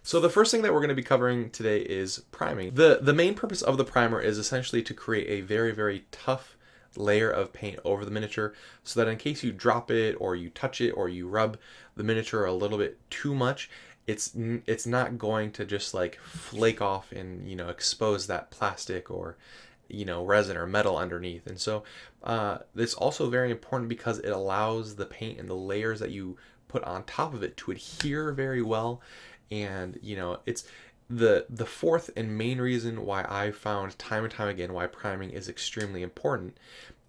So the first thing that we're going to be covering today is priming. The main purpose of the primer is essentially to create a very tough layer of paint over the miniature so that in case you drop it or you touch it or you rub the miniature a little bit too much, it's not going to just like flake off and expose that plastic or resin or metal underneath. And so it's also very important because it allows the paint and the layers that you put on top of it to adhere very well. And it's the fourth and main reason why I found time and time again why priming is extremely important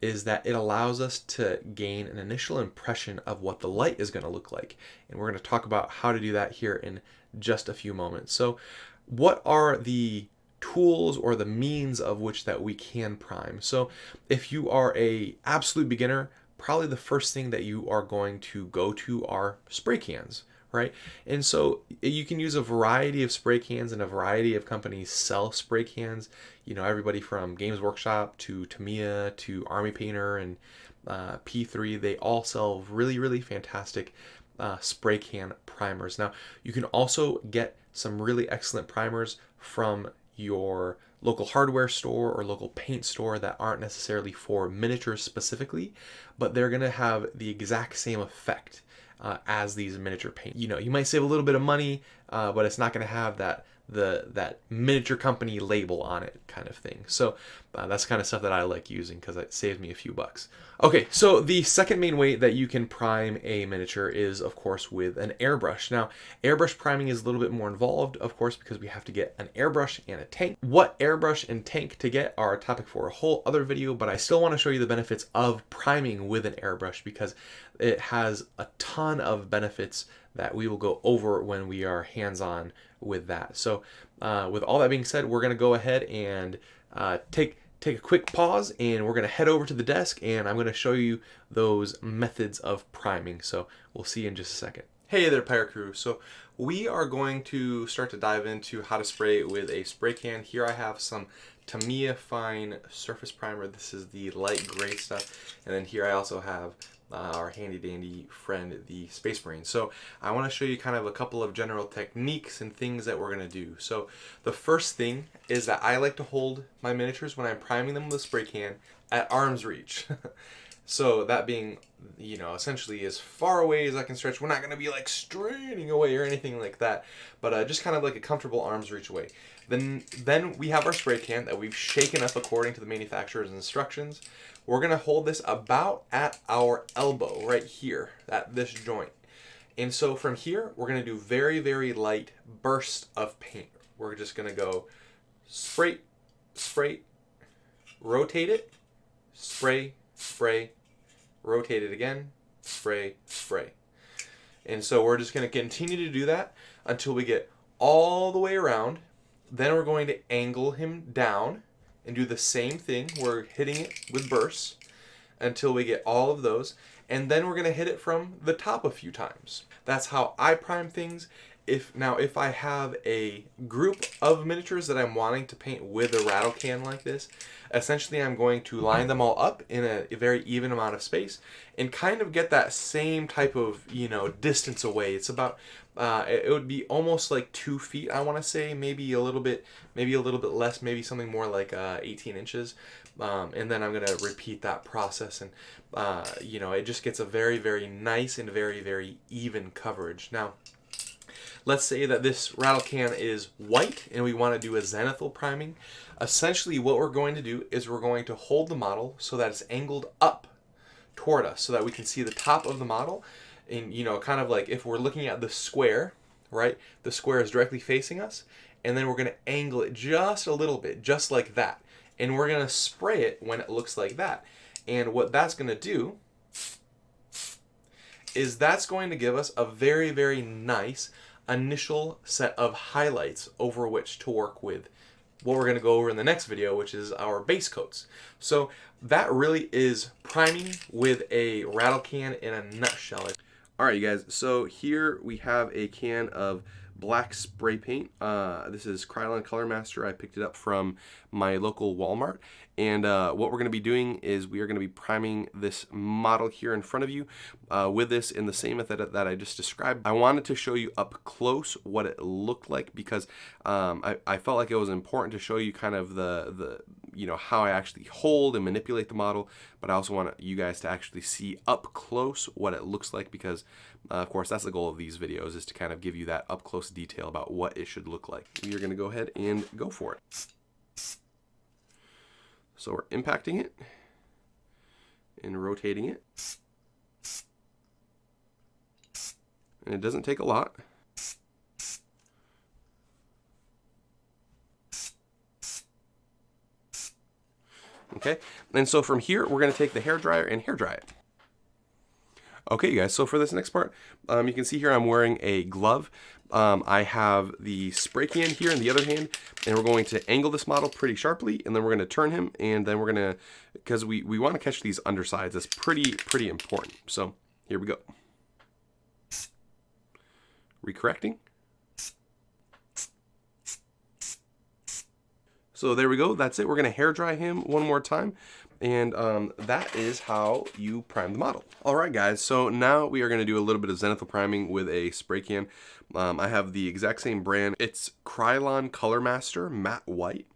is that it allows us to gain an initial impression of what the light is going to look like. And we're going to talk about how to do that here in just a few moments. So what are the tools or the means of which that we can prime? So if you are a absolute beginner, probably the first thing that you are going to go to are spray cans, right? And so you can use a variety of spray cans, and a variety of companies sell spray cans. Everybody from Games Workshop to Tamiya to Army Painter and P3, they all sell really fantastic spray can primers. Now, you can also get some really excellent primers from your local hardware store or local paint store that aren't necessarily for miniatures specifically, but they're going to have the exact same effect as these miniature paint. You might save a little bit of money, but it's not going to have that miniature company label on it kind of thing. So that's kind of stuff that I like using because it saves me a few bucks. Okay, so the second main way that you can prime a miniature is, of course, with an airbrush. Now, airbrush priming is a little bit more involved, of course, because we have to get an airbrush and a tank. What airbrush and tank to get are a topic for a whole other video, but I still want to show you the benefits of priming with an airbrush because it has a ton of benefits that we will go over when we are hands-on with that. So with all that being said, we're going to go ahead and take a quick pause, and we're going to head over to the desk, and I'm going to show you those methods of priming. So we'll see you in just a second. Hey there, Pirate Crew. So we are going to start to dive into how to spray with a spray can. Here I have some Tamiya Fine Surface Primer. This is the light gray stuff. And then here I also have our handy dandy friend, the Space Marine. So I want to show you kind of a couple of general techniques and things that we're going to do. So the first thing is that I like to hold my miniatures when I'm priming them with a spray can at arm's reach. So that being, essentially as far away as I can stretch. We're not going to be like straining away or anything like that, but just kind of like a comfortable arm's reach away. Then we have our spray can that we've shaken up according to the manufacturer's instructions. We're going to hold this about at our elbow right here, at this joint. And so from here, we're going to do very light bursts of paint. We're just going to go spray, rotate it, spray, rotate it again, spray. And so we're just going to continue to do that until we get all the way around. Then we're going to angle him down and do the same thing. We're hitting it with bursts until we get all of those. And then we're going to hit it from the top a few times. That's how I prime things. If I have a group of miniatures that I'm wanting to paint with a rattle can like this, essentially I'm going to line them all up in a very even amount of space and kind of get that same type of distance away. It's about it would be almost like 2 feet, I want to say, maybe a little bit less, maybe something more like 18 inches. And then I'm going to repeat that process, and it just gets a very nice and very even coverage. Now, let's say that this rattle can is white and we want to do a zenithal priming. Essentially what we're going to do is we're going to hold the model so that it's angled up toward us so that we can see the top of the model. And kind of like if we're looking at the square, right? The square is directly facing us, and then we're going to angle it just a little bit, just like that. And we're going to spray it when it looks like that. And what that's going to do is that's going to give us a very nice initial set of highlights over which to work with what we're going to go over in the next video, which is our base coats. So that really is priming with a rattle can in a nutshell. Alright, you guys, so here we have a can of black spray paint. This is Krylon Color Master. I picked it up from my local Walmart. And what we're going to be doing is we are going to be priming this model here in front of you with this in the same method that I just described. I wanted to show you up close what it looked like because I felt like it was important to show you kind of the how I actually hold and manipulate the model, but I also want you guys to actually see up close what it looks like because of course that's the goal of these videos, is to kind of give you that up close detail about what it should look like. You're going to go ahead and go for it. So we're impacting it and rotating it, and it doesn't take a lot. Okay, and so from here we're going to take the hairdryer and hair dry it. Okay, guys, so for this next part, you can see here I'm wearing a glove. I have the spray can here in the other hand, and we're going to angle this model pretty sharply, and then we're going to turn him, and then we're going to, because we want to catch these undersides. That's pretty important. So here we go. Recorrecting. So there we go. That's it. We're going to hair dry him one more time. And that is how you prime the model. All right, guys, so now we are going to do a little bit of Zenithal priming with a spray can. I have the exact same brand. It's Krylon Color Master Matte White.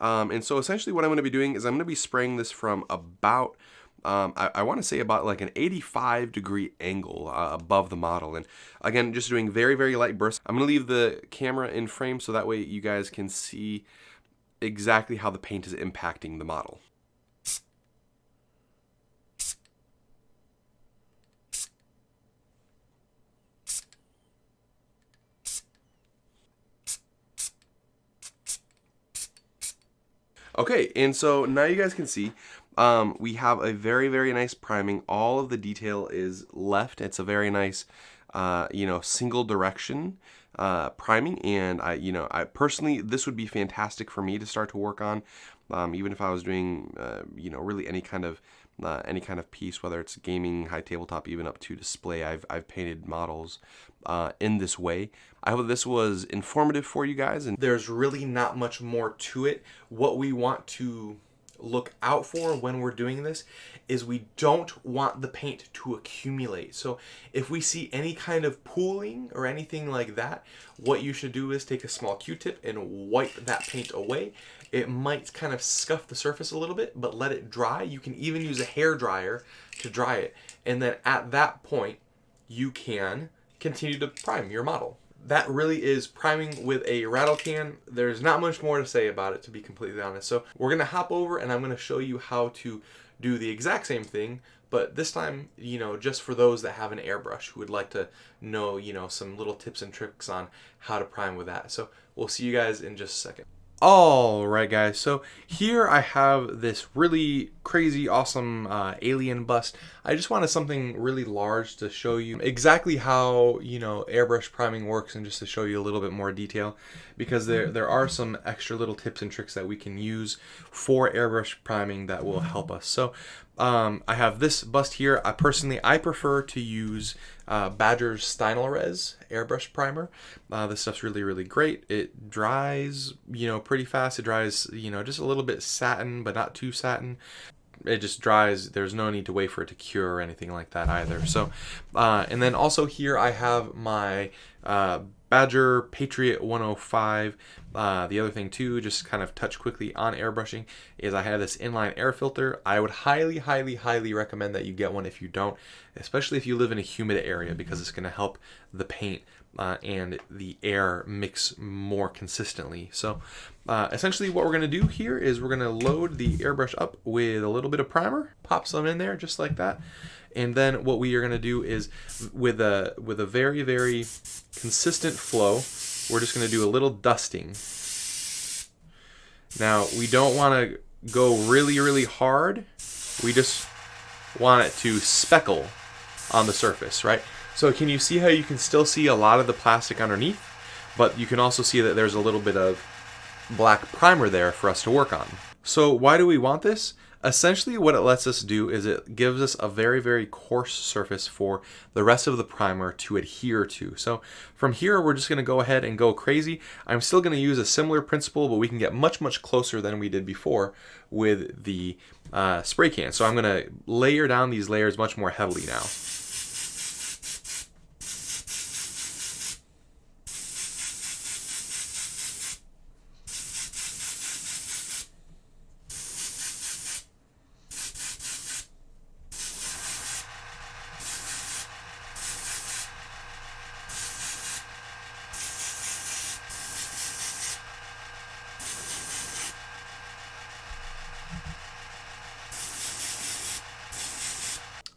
And so essentially what I'm going to be doing is I'm going to be spraying this from about, I want to say about like an 85-degree angle above the model. And again, just doing very light bursts. I'm going to leave the camera in frame so that way you guys can see exactly how the paint is impacting the model. Okay, and so now you guys can see we have a very nice priming. All of the detail is left. It's a very nice, single direction priming, and I personally, this would be fantastic for me to start to work on, even if I was doing, really any kind of piece, whether it's gaming, high tabletop, even up to display. I've painted models in this way. I hope this was informative for you guys, and There's really not much more to it. What we want to look out for when we're doing this is we don't want the paint to accumulate. So if we see any kind of pooling or anything like that, what you should do is take a small Q-tip and wipe that paint away. It might kind of scuff the surface a little bit, but let it dry. You can even use a hair dryer to dry it. And then at that point, you can continue to prime your model. That really is priming with a rattle can. There's not much more to say about it, to be completely honest. So we're going to hop over and I'm going to show you how to do the exact same thing, but this time, just for those that have an airbrush who would like to know, some little tips and tricks on how to prime with that. So we'll see you guys in just a second. Alright guys, so here I have this really crazy awesome alien bust. I just wanted something really large to show you exactly how airbrush priming works, and just to show you a little bit more detail, because there are some extra little tips and tricks that we can use for airbrush priming that will help us. So I have this bust here. I prefer to use Badger's Stynylrez airbrush primer. This stuff's really great. It dries pretty fast. It dries just a little bit satin, but not too satin. It just dries. There's no need to wait for it to cure or anything like that either. So and then also here I have my Badger Patriot 105. The other thing too, just kind of touch quickly on airbrushing, is I have this inline air filter. I would highly recommend that you get one if you don't, especially if you live in a humid area, because it's going to help the paint and the air mix more consistently. So essentially what we're going to do here is we're going to load the airbrush up with a little bit of primer, pop some in there just like that. And then what we are going to do is with a very consistent flow, we're just going to do a little dusting. Now, we don't want to go really hard. We just want it to speckle on the surface, right? So can you see how you can still see a lot of the plastic underneath, but you can also see that there's a little bit of black primer there for us to work on. So why do we want this? Essentially what it lets us do is it gives us a very, very coarse surface for the rest of the primer to adhere to. So from here, we're just gonna go ahead and go crazy. I'm still gonna use a similar principle, but we can get much, much closer than we did before with the spray can. So I'm gonna layer down these layers much more heavily now.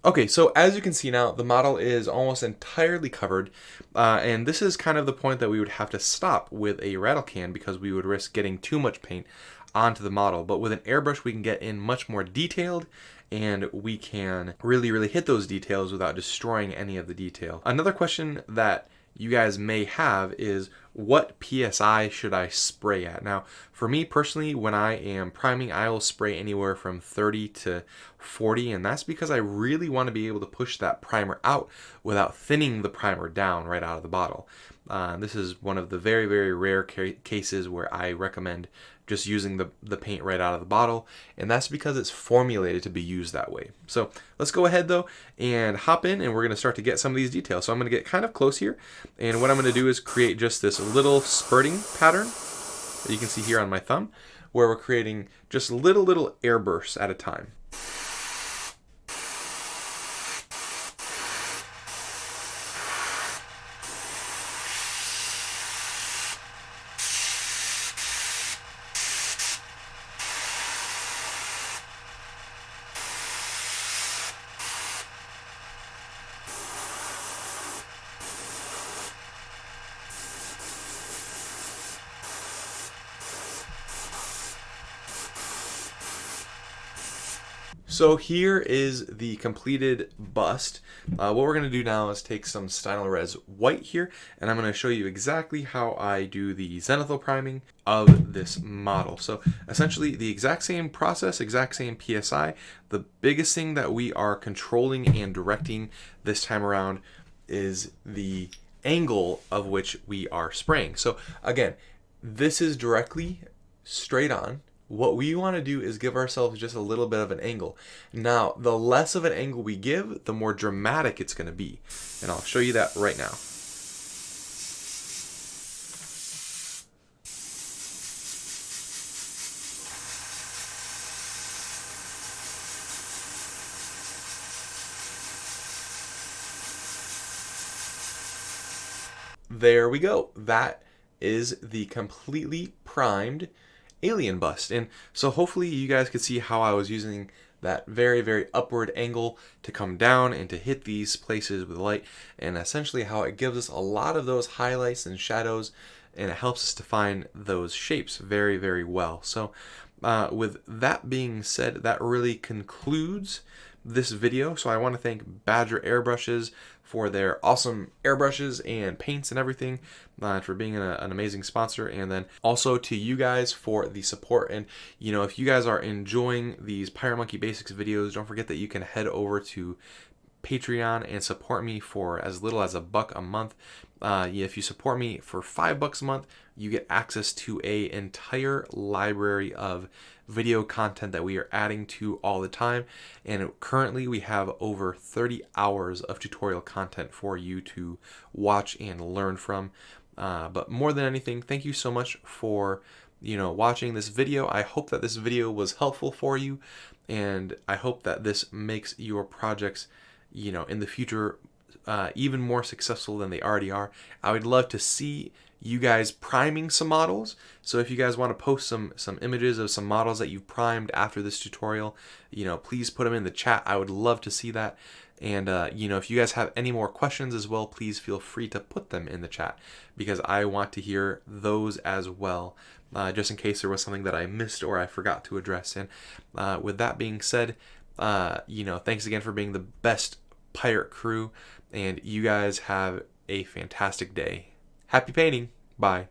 Okay, so as you can see now, the model is almost entirely covered, and this is kind of the point that we would have to stop with a rattle can because we would risk getting too much paint onto the model. But with an airbrush, we can get in much more detailed, and we can really, really hit those details without destroying any of the detail. Another question that you guys may have is, what PSI should I spray at? Now, for me personally, when I am priming, I will spray anywhere from 30 to 40, and that's because I really want to be able to push that primer out without thinning the primer down right out of the bottle. This is one of the very, very rare cases where I recommend just using the paint right out of the bottle, and that's because it's formulated to be used that way. So let's go ahead though and hop in, and we're going to start to get some of these details. So I'm going to get kind of close here, and what I'm going to do is create just this little spurting pattern that you can see here on my thumb, where we're creating just little airbursts at a time. So here is the completed bust. What we're going to do now is take some Stynylrez Res white here, and I'm going to show you exactly how I do the zenithal priming of this model. So essentially the exact same process, exact same PSI. The biggest thing that we are controlling and directing this time around is the angle of which we are spraying. So again, this is directly straight on. What we want to do is give ourselves just a little bit of an angle. Now, the less of an angle we give, the more dramatic it's going to be. And I'll show you that right now. There we go. That is the completely primed alien bust. And so hopefully you guys could see how I was using that very, very upward angle to come down and to hit these places with light, and essentially how it gives us a lot of those highlights and shadows, and it helps us define those shapes very, very well. So with that being said, that really concludes this video. So I want to thank Badger Airbrushes for their awesome airbrushes and paints and everything, for being an amazing sponsor, and then also to you guys for the support. And you know, if you guys are enjoying these Pirate Monkey Basics videos, don't forget that you can head over to Patreon and support me for as little as $1 a month. If you support me for $5 a month, you get access to an entire library of video content that we are adding to all the time. And currently we have over 30 hours of tutorial content for you to watch and learn from. But more than anything, thank you so much for watching this video. I hope that this video was helpful for you, and I hope that this makes your projects in the future even more successful than they already are. I would love to see you guys priming some models. So if you guys want to post some images of some models that you've primed after this tutorial, please put them in the chat. I would love to see that. And if you guys have any more questions as well, please feel free to put them in the chat, because I want to hear those as well, just in case there was something that I missed or I forgot to address. And with that being said, thanks again for being the best pirate crew, and you guys have a fantastic day. Happy painting. Bye.